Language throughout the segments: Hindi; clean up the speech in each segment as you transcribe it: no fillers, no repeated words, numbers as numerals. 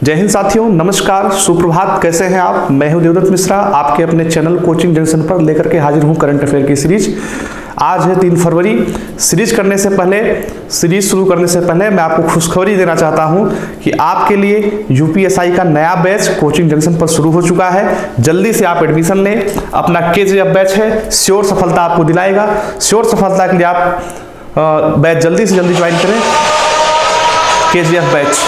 जय हिंद साथियों, नमस्कार, सुप्रभात। कैसे हैं आप? मैं हूं देवदत्त मिश्रा, आपके अपने चैनल कोचिंग जंक्शन पर लेकर के हाजिर हूं करंट अफेयर की सीरीज। आज है 3 फरवरी। सीरीज शुरू करने से पहले मैं आपको खुशखबरी देना चाहता हूं कि आपके लिए यूपीएसआई का नया बैच कोचिंग जंक्शन पर शुरू हो चुका है। जल्दी से आप एडमिशन लें। अपना केजीएफ बैच है, श्योर सफलता आपको दिलाएगा। श्योर सफलता के लिए आप बैच जल्दी से जल्दी ज्वाइन करें, केजीएफ बैच।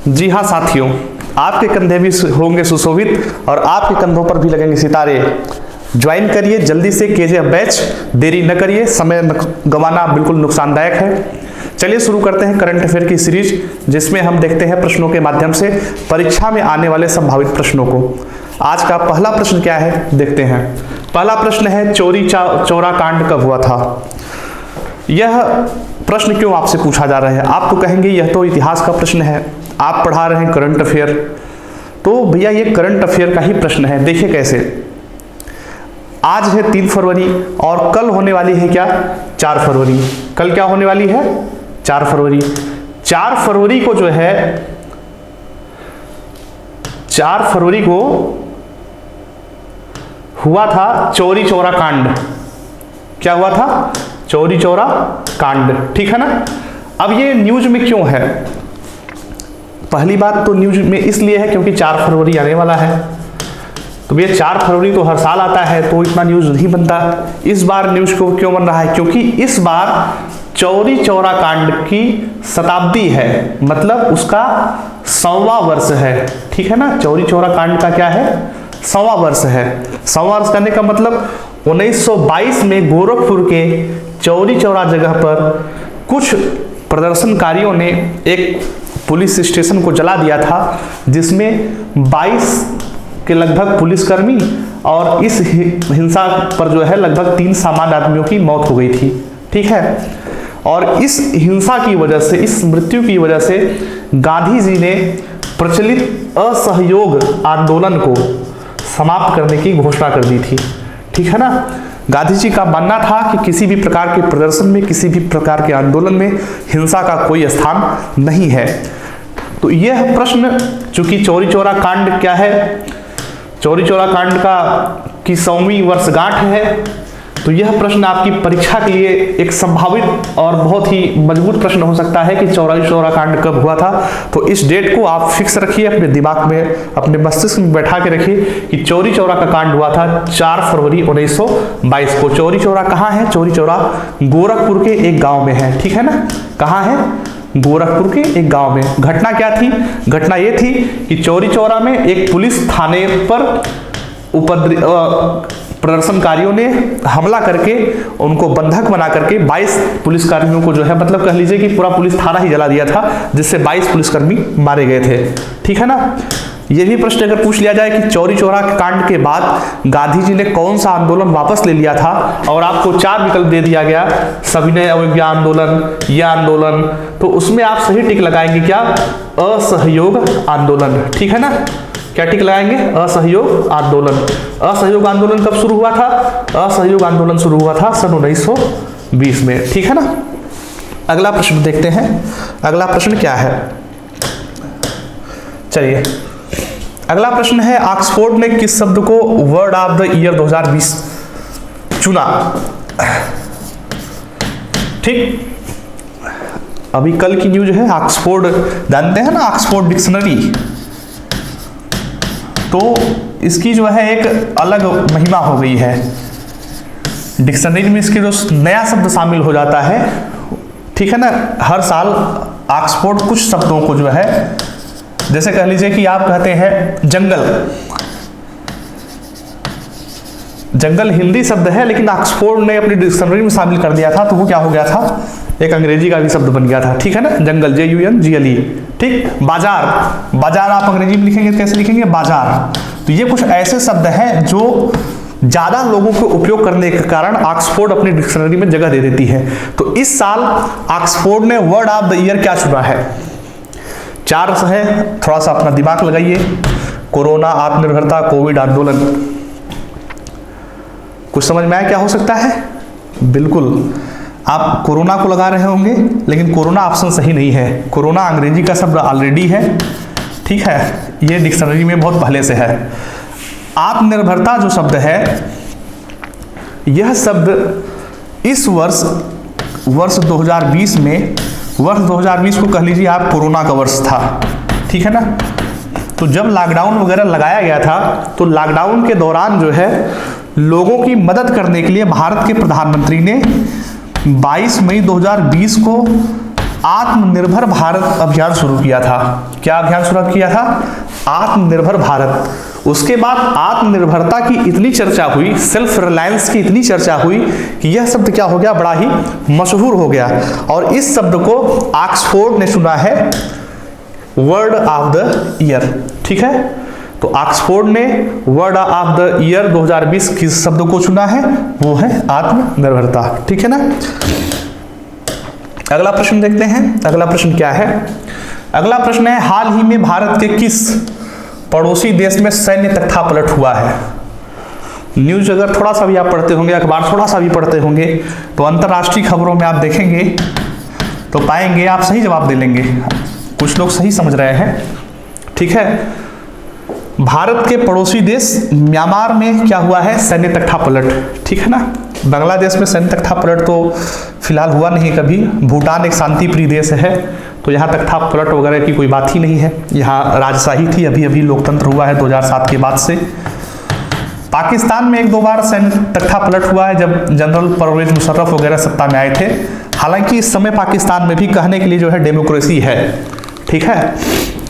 जी हाँ साथियों, आपके कंधे भी होंगे सुशोभित और आपके कंधों पर भी लगेंगे सितारे। ज्वाइन करिए जल्दी से केजीएफ बैच, देरी न करिए, समय गंवाना बिल्कुल नुकसानदायक है। चलिए शुरू करते हैं करंट अफेयर की सीरीज, जिसमें हम देखते हैं प्रश्नों के माध्यम से परीक्षा में आने वाले संभावित प्रश्नों को। आज का पहला प्रश्न क्या है, देखते हैं। पहला प्रश्न है, चौरी चौरा कांड कब हुआ था? यह प्रश्न क्यों आपसे पूछा जा रहा है? आप तो कहेंगे यह तो इतिहास का प्रश्न है, आप पढ़ा रहे हैं करंट अफेयर। तो भैया ये करंट अफेयर का ही प्रश्न है। देखिए कैसे, आज है 3 फरवरी और कल होने वाली है क्या, 4 फरवरी। कल क्या होने वाली है, 4 फरवरी। 4 फरवरी को जो है, 4 फरवरी को हुआ था चौरी चौरा कांड। क्या हुआ था? चौरी चौरा कांड, ठीक है ना। अब ये न्यूज में क्यों है? पहली बात तो न्यूज में इसलिए है क्योंकि 4 फरवरी आने वाला है। तो भैया 4 फरवरी तो हर साल आता है, तो इतना न्यूज नहीं बनता। इस बार न्यूज को क्यों बन रहा है? क्योंकि इस बार चौरी चौरा कांड की शताब्दी है, मतलब उसका 100वां वर्ष है, ठीक है ना। चौरी चौरा कांड का क्या है, 100वां वर्ष है। 100वां वर्ष करने का मतलब 1922 में गोरखपुर के चौरी चौरा जगह पर कुछ प्रदर्शनकारियों ने एक पुलिस स्टेशन को जला दिया था, जिसमें 22 के लगभग पुलिसकर्मी और इस हिंसा पर जो है लगभग 3 सामान्य आदमियों की मौत हो गई थी, ठीक है। और इस हिंसा की वजह से, इस मृत्यु की वजह से गांधी जी ने प्रचलित असहयोग आंदोलन को समाप्त करने की घोषणा कर दी थी, ठीक है ना। गांधी जी का मानना था कि किसी भी प्रकार के प्रदर्शन में, किसी भी प्रकार के आंदोलन में हिंसा का कोई स्थान नहीं है। तो यह प्रश्न, चूंकि चौरी चौरा कांड क्या है, चौरी चौरा कांड की 100वीं वर्षगांठ है, तो यह प्रश्न आपकी परीक्षा के लिए एक संभावित और बहुत ही मजबूत प्रश्न हो सकता है कि चौरी चौरा कांड कब हुआ था। तो इस डेट को आप फिक्स रखिए अपने दिमाग में, अपने मस्तिष्क में बैठा के रखिए कि चौरी चौरा का कांड हुआ था 4 फरवरी 1922 को। चौरी चौरा कहाँ है? चौरी चौरा गोरखपुर के एक गांव में है, ठीक है ना। कहाँ है? गोरखपुर के एक गांव में। घटना क्या थी? घटना यह थी कि चौरी चौरा में एक पुलिस थाने पर प्रदर्शनकारियों ने हमला करके उनको बंधक बना करके 22 पुलिसकर्मियों को जो है, मतलब कह लीजिए कि पूरा पुलिस थाना ही जला दिया था, जिससे 22 पुलिसकर्मी मारे गए थे, ठीक है ना। यह भी प्रश्न अगर पूछ लिया जाए कि चौरी चौरा कांड के बाद गांधी जी ने कौन सा आंदोलन वापस ले लिया था, और आपको 4 विकल्प दे दिया गया, सविनय अवज्ञा आंदोलन, यह आंदोलन, तो उसमें आप सही टिक लगाएंगे क्या, असहयोग आंदोलन, ठीक है ना। क्या टिक लगाएंगे? असहयोग आंदोलन। असहयोग आंदोलन कब शुरू हुआ था? असहयोग आंदोलन शुरू हुआ था सन 1920 में, ठीक है ना। अगला प्रश्न देखते हैं। अगला प्रश्न क्या है, चलिए अगला प्रश्न है, ऑक्सफोर्ड ने किस शब्द को वर्ड ऑफ द ईयर 2020 चुना? ठीक, अभी कल की न्यूज है, ऑक्सफोर्ड जानते हैं ना, ऑक्सफोर्ड डिक्शनरी, तो इसकी जो है एक अलग महिमा हो गई है। डिक्शनरी में इसके जो नया शब्द शामिल हो जाता है, ठीक है ना। हर साल ऑक्सफोर्ड कुछ शब्दों को जो है, जैसे कह लीजिए कि आप कहते हैं जंगल, जंगल हिंदी शब्द है लेकिन ऑक्सफोर्ड ने अपनी डिक्शनरी में शामिल कर दिया था, तो वो क्या हो गया था, एक अंग्रेजी का भी शब्द बन गया था, ठीक है ना। जंगल, JUNGLE, ठीक। बाजार, बाजार आप अंग्रेजी में लिखेंगे कैसे लिखेंगे, बाजार। तो ये कुछ ऐसे शब्द हैं जो ज्यादा लोगों को उपयोग करने के कारण ऑक्सफोर्ड अपनी डिक्शनरी में जगह दे देती है। तो इस साल ऑक्सफोर्ड ने वर्ड ऑफ द ईयर क्या चुना है, 4 है, थोड़ा सा अपना दिमाग लगाइए। कोरोना, आत्मनिर्भरता, कोविड, आंदोलन। कुछ समझ में आया क्या हो सकता है? बिल्कुल, आप कोरोना को लगा रहे होंगे लेकिन कोरोना ऑप्शन सही नहीं है। कोरोना अंग्रेजी का शब्द ऑलरेडी है, ठीक है, ये डिक्शनरी में बहुत पहले से है। आत्मनिर्भरता जो शब्द है, यह शब्द इस वर्ष 2020 में, वर्ष 2020 को कह लीजिए आप कोरोना का वर्ष था, ठीक है ना। तो जब लॉकडाउन वगैरह लगाया गया था, तो लॉकडाउन के दौरान जो है लोगों की मदद करने के लिए भारत के प्रधानमंत्री ने 22 मई 2020 को आत्मनिर्भर भारत अभियान शुरू किया था। क्या अभियान शुरू किया था? आत्मनिर्भर भारत। उसके बाद आत्मनिर्भरता की इतनी चर्चा हुई, सेल्फ रिलायंस की इतनी चर्चा हुई कि यह शब्द क्या हो गया, बड़ा ही मशहूर हो गया। और इस शब्द को ऑक्सफोर्ड ने चुना है वर्ड ऑफ द ईयर, ठीक है। तो ऑक्सफोर्ड ने वर्ड ऑफ द ईयर 2020 किस शब्द को चुना है, वो है आत्मनिर्भरता, ठीक है ना। अगला प्रश्न देखते हैं। अगला प्रश्न क्या है? अगला प्रश्न है, हाल ही में भारत के किस पड़ोसी देश में सैन्य तख्तापलट हुआ है? न्यूज अगर थोड़ा सा भी आप पढ़ते होंगे, अखबार थोड़ा सा भी पढ़ते होंगे, तो अंतर्राष्ट्रीय खबरों में आप देखेंगे तो पाएंगे, आप सही जवाब दे लेंगे। कुछ लोग सही समझ रहे हैं, ठीक है। भारत के पड़ोसी देश म्यांमार में क्या हुआ है, सैन्य तख्तापलट, ठीक है ना। बांग्लादेश में सैन्य तख्तापलट तो फिलहाल हुआ नहीं कभी। भूटान एक शांति प्रिय देश है, तो यहाँ तख्तापलट वगैरह की कोई बात ही नहीं है। यहाँ राजशाही थी, अभी अभी लोकतंत्र हुआ है 2007 के बाद से। पाकिस्तान में 1-2 बार सैन्य तख्तापलट हुआ है जब जनरल परवेज मुशर्रफ वगैरह सत्ता में आए थे। हालांकि इस समय पाकिस्तान में भी कहने के लिए जो है डेमोक्रेसी है, ठीक है,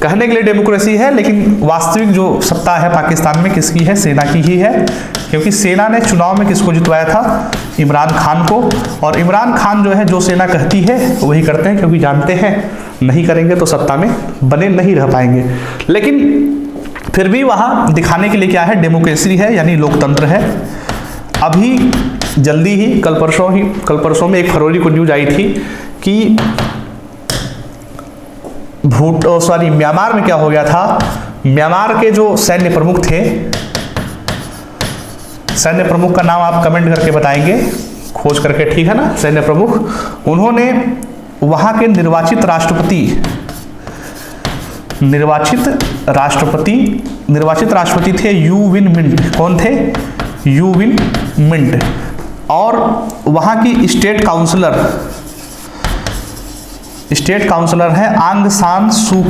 कहने के लिए डेमोक्रेसी है, लेकिन वास्तविक जो सत्ता है पाकिस्तान में किसकी है, सेना की ही है। क्योंकि सेना ने चुनाव में किसको जितवाया था, इमरान खान को। और इमरान खान जो है जो सेना कहती है वही करते हैं, क्योंकि जानते हैं नहीं करेंगे तो सत्ता में बने नहीं रह पाएंगे। लेकिन फिर भी वहाँ दिखाने के लिए क्या है, डेमोक्रेसी है, यानी लोकतंत्र है। अभी जल्दी ही कल परसों में 1 फरवरी को न्यूज आई थी कि म्यांमार में क्या हो गया था। म्यांमार के जो सैन्य प्रमुख थे, सैन्य प्रमुख का नाम आप कमेंट करके बताएंगे, खोज करके, ठीक है ना। सैन्य प्रमुख, उन्होंने वहां के निर्वाचित राष्ट्रपति थे यू विन मिंट। कौन थे? You Win Myint. और वहां की स्टेट काउंसलर है आंग सान सू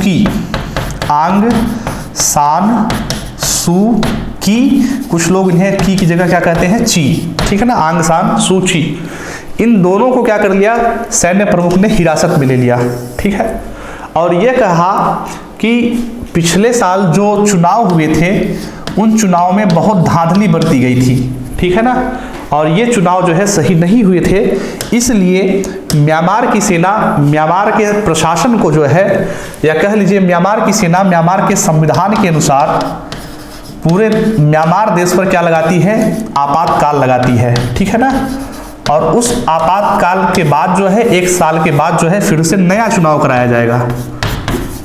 की। कुछ लोग इन्हें की जगह क्या कहते हैं, ची, ठीक है ना, आंग सान सू ची। इन दोनों को क्या कर लिया, सैन्य प्रमुख ने हिरासत में ले लिया, ठीक है। और यह कहा कि पिछले साल जो चुनाव हुए थे उन चुनाव में बहुत धांधली बरती गई थी, ठीक है ना। और ये चुनाव जो है सही नहीं हुए थे, इसलिए म्यांमार की सेना, म्यांमार के प्रशासन को जो है, या कह लीजिए म्यांमार की सेना म्यांमार के संविधान के अनुसार पूरे म्यांमार देश पर क्या लगाती है, आपातकाल लगाती है, ठीक है ना। और उस आपातकाल के बाद जो है 1 साल के बाद जो है फिर से नया चुनाव कराया जाएगा।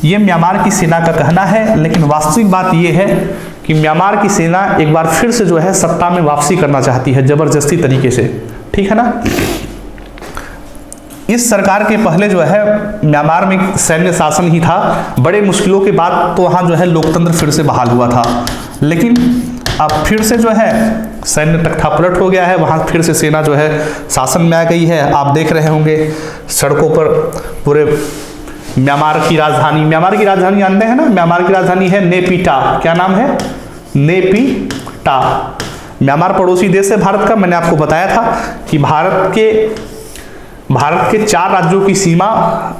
ये म्यांमार की सेना का कहना है, लेकिन वास्तविक बात ये है कि म्यांमार की सेना एक बार फिर से जो है सत्ता में वापसी करना चाहती है जबरदस्ती तरीके से, ठीक है ना। इस सरकार के पहले जो है म्यांमार में सैन्य शासन ही था। बड़े मुश्किलों के बाद तो वहाँ जो है लोकतंत्र फिर से बहाल हुआ था, लेकिन अब फिर से जो है सैन्य तख्तापलट हो गया है, वहाँ फिर से सेना जो है शासन में आ गई है। आप देख रहे होंगे सड़कों पर पूरे म्यांमार की राजधानी जानते हैं ना, म्यांमार की राजधानी है नेपिटा। क्या नाम है? नेपिटा। म्यांमार पड़ोसी देश है भारत का। मैंने आपको बताया था कि भारत के 4 राज्यों की सीमा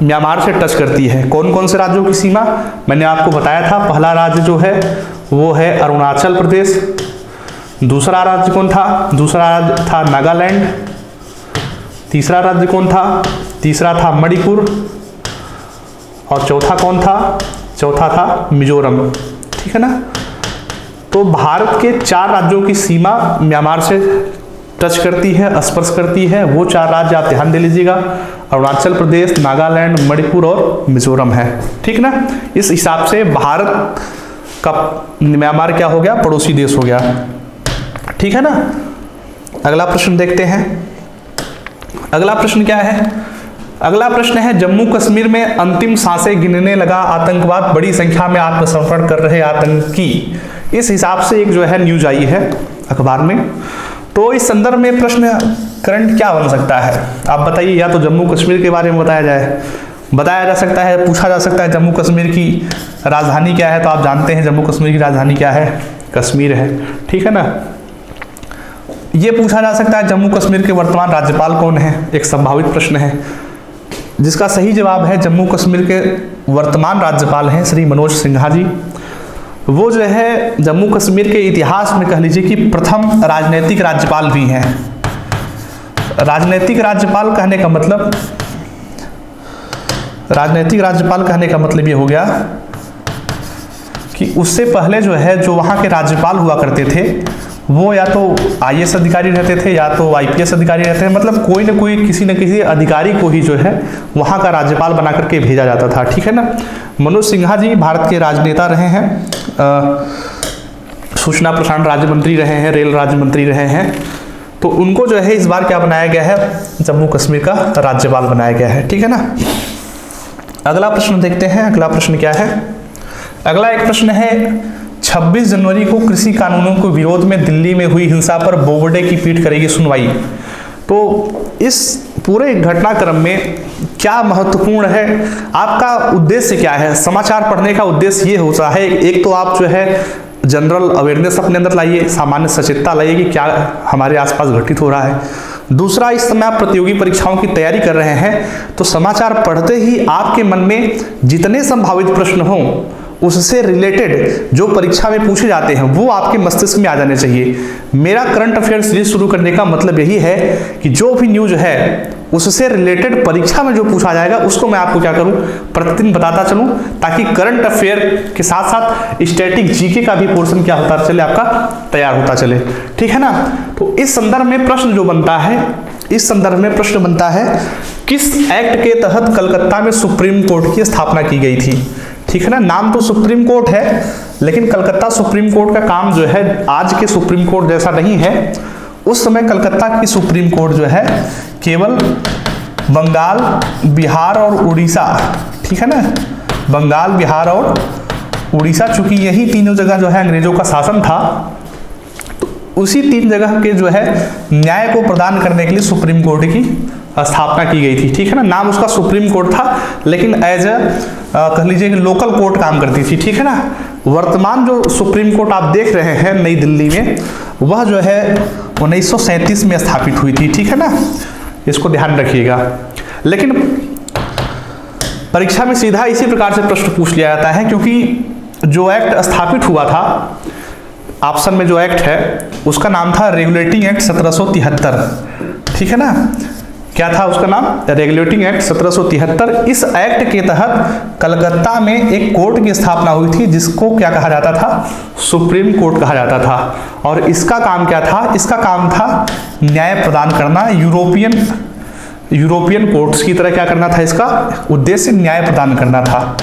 म्यांमार से टच करती है। कौन कौन से राज्यों की सीमा मैंने आपको बताया था। पहला राज्य जो है वो है अरुणाचल प्रदेश। दूसरा राज्य कौन था? दूसरा राज्य था नागालैंड। तीसरा राज्य कौन था? तीसरा था मणिपुर। और चौथा कौन था? चौथा था मिजोरम। ठीक है ना। तो भारत के 4 राज्यों की सीमा म्यांमार से टच करती है, स्पर्श करती है। वो 4 राज्य आप ध्यान दे लीजिएगा, अरुणाचल प्रदेश, नागालैंड, मणिपुर और मिजोरम है। ठीक ना। इस हिसाब से भारत का म्यांमार क्या हो गया? पड़ोसी देश हो गया। ठीक है ना। अगला प्रश्न देखते हैं। अगला प्रश्न क्या है? अगला प्रश्न है, जम्मू कश्मीर में अंतिम सांसें गिनने लगा आतंकवाद, बड़ी संख्या में आत्मसमर्पण कर रहे आतंकी। इस हिसाब से एक जो है न्यूज आई है अखबार में। तो इस संदर्भ में प्रश्न करंट क्या बन सकता है? आप बताइए। या तो जम्मू कश्मीर के बारे में बताया जा सकता है, पूछा जा सकता है जम्मू कश्मीर की राजधानी क्या है। तो आप जानते हैं जम्मू कश्मीर की राजधानी क्या है? कश्मीर है। ठीक है ना। ये पूछा जा सकता है जम्मू कश्मीर के वर्तमान राज्यपाल कौन है? एक संभावित प्रश्न है जिसका सही जवाब है जम्मू कश्मीर के वर्तमान राज्यपाल हैं श्री मनोज सिन्हा जी। वो जो है जम्मू कश्मीर के इतिहास में कह लीजिए कि प्रथम राजनीतिक राज्यपाल भी हैं। राजनीतिक राज्यपाल कहने का मतलब ये हो गया कि उससे पहले जो है जो वहाँ के राज्यपाल हुआ करते थे वो या तो IAS अधिकारी रहते थे या तो IPS अधिकारी रहते थे। मतलब कोई ना कोई किसी न किसी अधिकारी को ही जो है वहाँ का राज्यपाल बना करके भेजा जाता था। ठीक है ना। मनोज सिन्हा जी भारत के राजनेता रहे हैं, सूचना प्रसारण राज्य मंत्री रहे हैं, रेल राज्य मंत्री रहे हैं। तो उनको जो है इस बार क्या बनाया गया है? जम्मू कश्मीर का राज्यपाल बनाया गया है। ठीक है ना। अगला प्रश्न देखते हैं। अगला प्रश्न क्या है? अगला एक प्रश्न है, 26 जनवरी को कृषि कानूनों के विरोध में दिल्ली में हुई हिंसा पर बोबडे की पीठ करेगी सुनवाई। तो इस पूरे घटनाक्रम में क्या महत्वपूर्ण है? आपका उद्देश्य क्या है? समाचार पढ़ने का उद्देश्य ये होता है, एक तो आप जो है जनरल अवेयरनेस अपने अंदर लाइए, सामान्य सचेतता लाइए कि क्या हमारे आसपास घटित हो रहा है। दूसरा, इस समय आप प्रतियोगी परीक्षाओं की तैयारी कर रहे हैं तो समाचार पढ़ते ही आपके मन में जितने संभावित प्रश्न हों उससे रिलेटेड जो परीक्षा में पूछे जाते हैं वो आपके मस्तिष्क में आ जाने चाहिए। मेरा करंट अफेयर सीरीज शुरू करने का मतलब यही है कि जो भी न्यूज है उससे रिलेटेड परीक्षा में जो पूछा जाएगा उसको मैं आपको क्या करूं? प्रतिदिन बताता चलूं, ताकि करंट अफेयर के साथ साथ स्टैटिक जीके का भी पोर्शन क्या होता चले, आपका तैयार होता चले। ठीक है ना। तो इस संदर्भ में प्रश्न जो बनता है, इस संदर्भ में प्रश्न बनता है, किस एक्ट के तहत कलकत्ता में सुप्रीम कोर्ट की स्थापना की गई थी? ठीक है ना। नाम तो सुप्रीम कोर्ट है लेकिन कलकत्ता सुप्रीम कोर्ट का काम जो है आज के सुप्रीम कोर्ट जैसा नहीं है। उस समय कलकत्ता की सुप्रीम कोर्ट जो है केवल बंगाल, बिहार और उड़ीसा, ठीक है ना, बंगाल, बिहार और उड़ीसा, चूंकि यही तीनों जगह जो है अंग्रेजों का शासन था, तो उसी 3 जगह के जो है न्याय को प्रदान करने के लिए सुप्रीम कोर्ट की स्थापना की गई थी। ठीक है ना। नाम उसका सुप्रीम कोर्ट था लेकिन एज कह लीजिए कि लोकल कोर्ट काम करती थी। ठीक है ना। वर्तमान जो सुप्रीम कोर्ट आप देख रहे हैं नई दिल्ली में, वह जो है 1937 में स्थापित हुई थी। ठीक है ना। इसको ध्यान रखिएगा। लेकिन परीक्षा में सीधा इसी प्रकार से प्रश्न पूछ लिया जाता है क्योंकि जो एक्ट स्थापित हुआ था, ऑप्शन में जो एक्ट है उसका नाम था रेगुलेटिंग एक्ट 1773। ठीक है ना। क्या था उसका नाम? Regulating act 1773। इस एक्ट के तहत कलकत्ता में एक कोर्ट की स्थापना हुई थी जिसको क्या कहा जाता था? सुप्रीम कोर्ट कहा जाता था। और इसका काम क्या था? इसका काम था न्याय प्रदान करना, यूरोपियन कोर्ट्स की तरह क्या करना था? इसका उद्देश्य न्याय प्रदान करना था।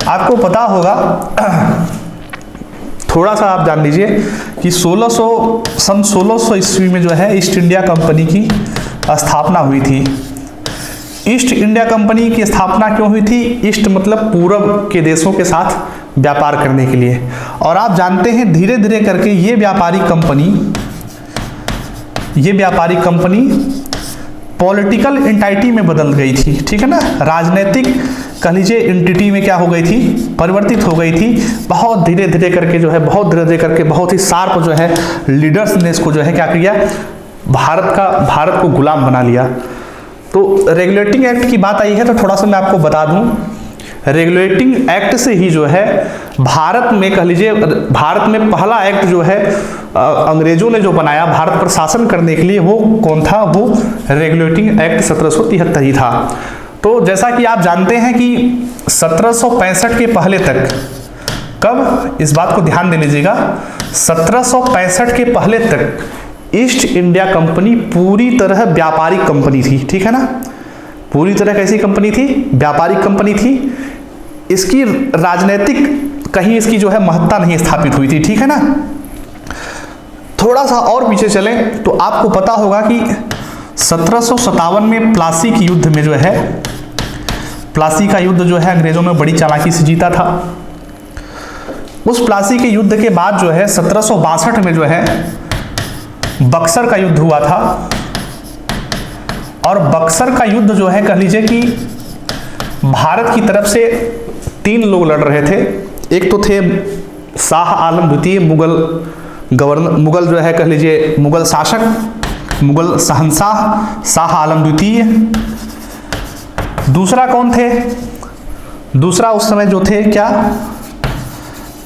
आपको पता होगा, थोड़ा सा आप जान लीजिए कि सन 1600 ईस्वी में जो है ईस्ट इंडिया कंपनी की स्थापना हुई थी। ईस्ट इंडिया कंपनी की स्थापना क्यों हुई थी? ईस्ट मतलब पूर्व के देशों के साथ व्यापार करने के लिए। और आप जानते हैं धीरे धीरे करके ये व्यापारिक कंपनी पॉलिटिकल एंटाइटी में बदल गई थी। ठीक है ना। राजनीतिक कह लीजिए एंटिटी में क्या हो गई थी, परिवर्तित हो गई थी। बहुत धीरे धीरे करके जो है, बहुत धीरे धीरे करके बहुत ही शार्प जो है लीडर्स ने इसको जो है क्या किया, भारत को गुलाम बना लिया। तो रेगुलेटिंग एक्ट की बात आई है तो थोड़ा सा मैं आपको बता दूं, रेगुलेटिंग एक्ट से ही जो है भारत में कह लीजिए, भारत में पहला एक्ट जो है अंग्रेजों ने जो बनाया भारत पर शासन करने के लिए, वो कौन था, वो रेगुलेटिंग एक्ट 1773 ही था। तो जैसा कि आप जानते हैं कि 1765 के पहले तक, कब, इस बात को ध्यान दे लीजिएगा, 1765 के पहले तक ईस्ट इंडिया कंपनी पूरी तरह व्यापारिक कंपनी थी, ठीक है ना, पूरी तरह कैसी कंपनी थी, व्यापारिक कंपनी थी। इसकी राजनीतिक कहीं इसकी जो है महत्ता नहीं स्थापित हुई थी, ठीक है ना। थोड़ा सा और पीछे चलें तो आपको पता होगा कि 1757 में प्लासी के युद्ध में जो है, प्लासी का युद्ध जो है अंग्रेजों ने बड़ी चालाकी से जीता था। उस प्लासी के युद्ध के बाद जो है 1762 में जो है बक्सर का युद्ध हुआ था। और बक्सर का युद्ध जो है कह लीजिए कि भारत की तरफ से 3 लोग लड़ रहे थे। एक तो थे शाह आलम द्वितीय, मुगल जो है कह लीजिए मुगल शासक, मुगल शहंशाह शाह आलम द्वितीय। दूसरा कौन थे, दूसरा उस समय जो थे क्या,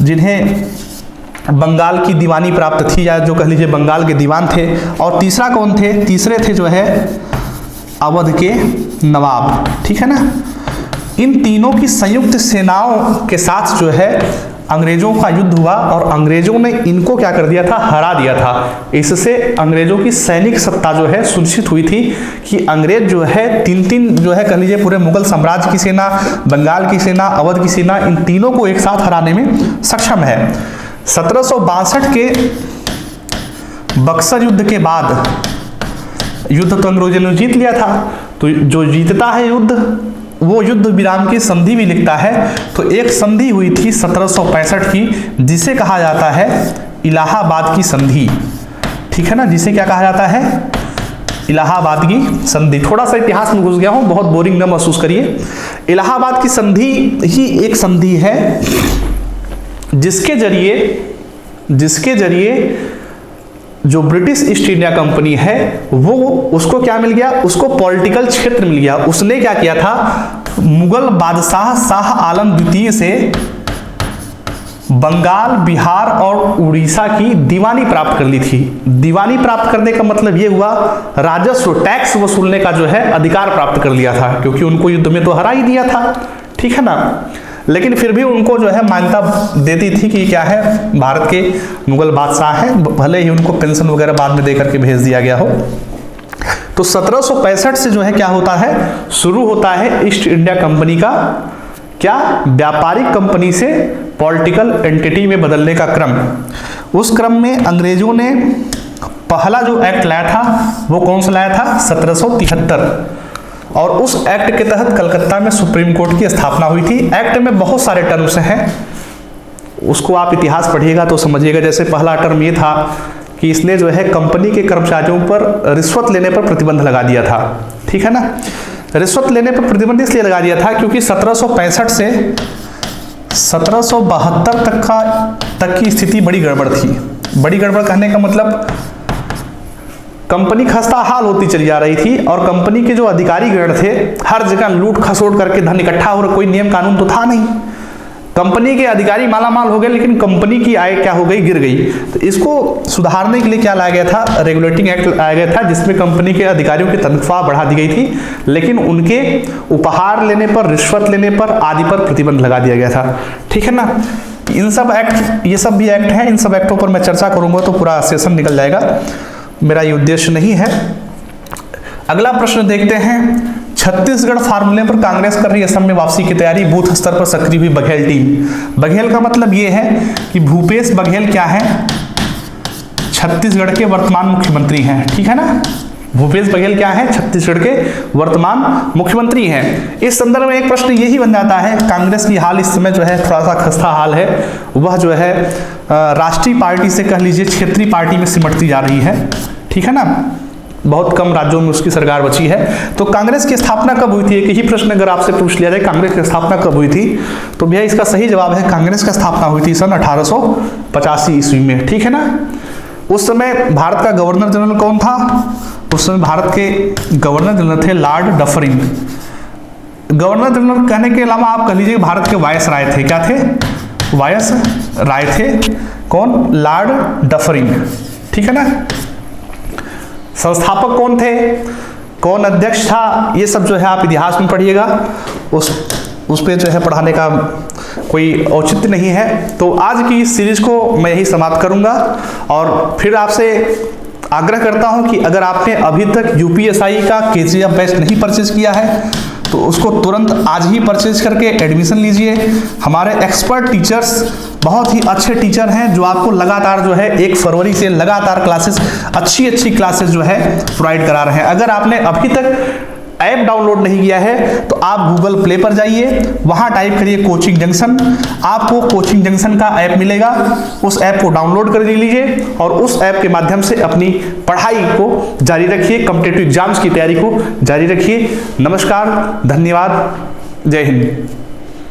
जिन्हें बंगाल की दीवानी प्राप्त थी, या जो कह लीजिए बंगाल के दीवान थे। और तीसरा कौन थे, तीसरे थे जो है अवध के नवाब, ठीक है ना। इन तीनों की संयुक्त सेनाओं के साथ जो है अंग्रेजों का युद्ध हुआ और अंग्रेजों ने इनको क्या कर दिया था, हरा दिया था। इससे अंग्रेजों की सैनिक सत्ता जो है सुनिश्चित हुई थी कि अंग्रेज जो है तीन जो है कह लीजिए पूरे मुगल साम्राज्य की सेना, बंगाल की सेना, अवध की सेना, इन तीनों को एक साथ हराने में सक्षम है। 1762 के बक्सर युद्ध के बाद, युद्ध तो अंग्रेजों ने जीत लिया था, तो जो जीतता है युद्ध वो युद्ध विराम की संधि भी लिखता है। तो एक संधि हुई थी 1765 की, जिसे कहा जाता है इलाहाबाद की संधि, ठीक है ना, जिसे क्या कहा जाता है, इलाहाबाद की संधि। थोड़ा सा इतिहास में घुस गया हूं, बहुत बोरिंग न महसूस करिए। इलाहाबाद की संधि ही एक संधि है जिसके जरिए जो ब्रिटिश ईस्ट इंडिया कंपनी है वो, उसको क्या मिल गया, उसको पॉलिटिकल क्षेत्र मिल गया। उसने क्या किया था, मुगल बादशाह शाह आलम द्वितीय से बंगाल, बिहार और उड़ीसा की दीवानी प्राप्त कर ली थी। दीवानी प्राप्त करने का मतलब ये हुआ राजस्व, टैक्स वसूलने का जो है अधिकार प्राप्त कर लिया था, क्योंकि उनको युद्ध में तो हरा ही दिया था, ठीक है ना। लेकिन फिर भी उनको जो है मान्यता देती थी कि क्या है, भारत के मुगल बादशाह हैं, भले ही उनको पेंशन वगैरह बाद में देकर के भेज दिया गया हो। तो 1765 से जो है क्या होता है, शुरू होता है ईस्ट इंडिया कंपनी का क्या, व्यापारिक कंपनी से पॉलिटिकल एंटिटी में बदलने का क्रम। उस क्रम में अंग्रेजों ने पहला जो एक्ट लाया था वो कौन सा लाया था, 1773। और उस एक्ट के तहत कलकत्ता में सुप्रीम कोर्ट की स्थापना हुई थी। एक्ट में बहुत सारे टर्म्स हैं, उसको आप इतिहास पढ़िएगा तो समझिएगा। जैसे पहला टर्म ये था कि इसने जो है कंपनी के कर्मचारियों पर रिश्वत लेने पर प्रतिबंध लगा दिया था, ठीक है ना। रिश्वत लेने पर प्रतिबंध इसलिए लगा दिया था क्योंकि 1765 से 1772 तक की स्थिति बड़ी गड़बड़ थी। बड़ी गड़बड़ कहने का मतलब कंपनी खस्ता हाल होती चली जा रही थी और कंपनी के जो अधिकारीगण थे हर जगह लूट खसोट करके धन इकट्ठा हो रहा, कोई नियम कानून तो था नहीं। कंपनी के अधिकारी मालामाल हो गए, लेकिन कंपनी की आय क्या हो गई, गिर गई। तो इसको सुधारने के लिए क्या लाया गया था, रेगुलेटिंग एक्ट लाया गया था, जिसमें कंपनी के अधिकारियों की तनख्वाह बढ़ा दी गई थी, लेकिन उनके उपहार लेने पर, रिश्वत लेने पर आदि पर प्रतिबंध लगा दिया गया था, ठीक है ना। इन सब एक्ट, ये सब भी एक्ट हैं, इन सब एक्टों पर मैं चर्चा करूंगा तो पूरा सेशन निकल जाएगा, मेरा ये उद्देश्य नहीं है। अगला प्रश्न देखते हैं, छत्तीसगढ़ फार्मूले पर कांग्रेस कर रही असम में वापसी की तैयारी, बूथ स्तर पर सक्रिय हुई बघेल टीम। बघेल का मतलब ये है कि भूपेश बघेल क्या है, छत्तीसगढ़ के वर्तमान मुख्यमंत्री हैं, ठीक है ना। भूपेश बघेल क्या है, छत्तीसगढ़ के वर्तमान मुख्यमंत्री हैं। इस संदर्भ में एक प्रश्न यही बन जाता है, कांग्रेस की हाल इस समय जो है थोड़ा सा खस्ता हाल है, वह जो है राष्ट्रीय पार्टी से कह लीजिए क्षेत्रीय पार्टी में सिमटती जा रही है, ठीक है ना। बहुत कम राज्यों में उसकी सरकार बची है। तो कांग्रेस की स्थापना कब हुई थी, एक ही प्रश्न अगर आपसे पूछ लिया जाए कांग्रेस की स्थापना कब हुई थी, तो भैया इसका सही जवाब है कांग्रेस की स्थापना हुई थी सन 1885 ईस्वी में, ठीक है ना। उस समय भारत का गवर्नर जनरल कौन था, उस समय भारत के गवर्नर जनरल थे लॉर्ड डफरिन। गवर्नर जनरल कहने के अलावा आप कह लीजिए भारत के वायस राय थे, क्या थे, वायस राय थे, कौन, लॉर्ड डफरिन, ठीक है ना। संस्थापक कौन थे, कौन अध्यक्ष था, ये सब जो है आप इतिहास में पढ़िएगा, उस पे जो है पढ़ाने का कोई औचित्य नहीं है। तो आज की इस सीरीज को मैं यही समाप्त करूंगा और फिर आपसे आग्रह करता हूं कि अगर आपने अभी तक यूपीएसआई का केजीएफ बैच नहीं परचेज किया है तो उसको तुरंत आज ही परचेज करके एडमिशन लीजिए। हमारे एक्सपर्ट टीचर्स बहुत ही अच्छे टीचर हैं जो आपको लगातार जो है 1 फरवरी से लगातार क्लासेस, अच्छी क्लासेस जो है प्रोवाइड करा रहे हैं। अगर आपने अभी तक ऐप डाउनलोड नहीं किया है तो आप गूगल प्ले पर जाइए, वहां टाइप करिए कोचिंग जंक्शन, आपको कोचिंग जंक्शन का ऐप मिलेगा, उस ऐप को डाउनलोड कर लीजिए और उस ऐप के माध्यम से अपनी पढ़ाई को जारी रखिए, कॉम्पिटिटिव एग्जाम्स की तैयारी को जारी रखिए। नमस्कार, धन्यवाद, जय हिंद।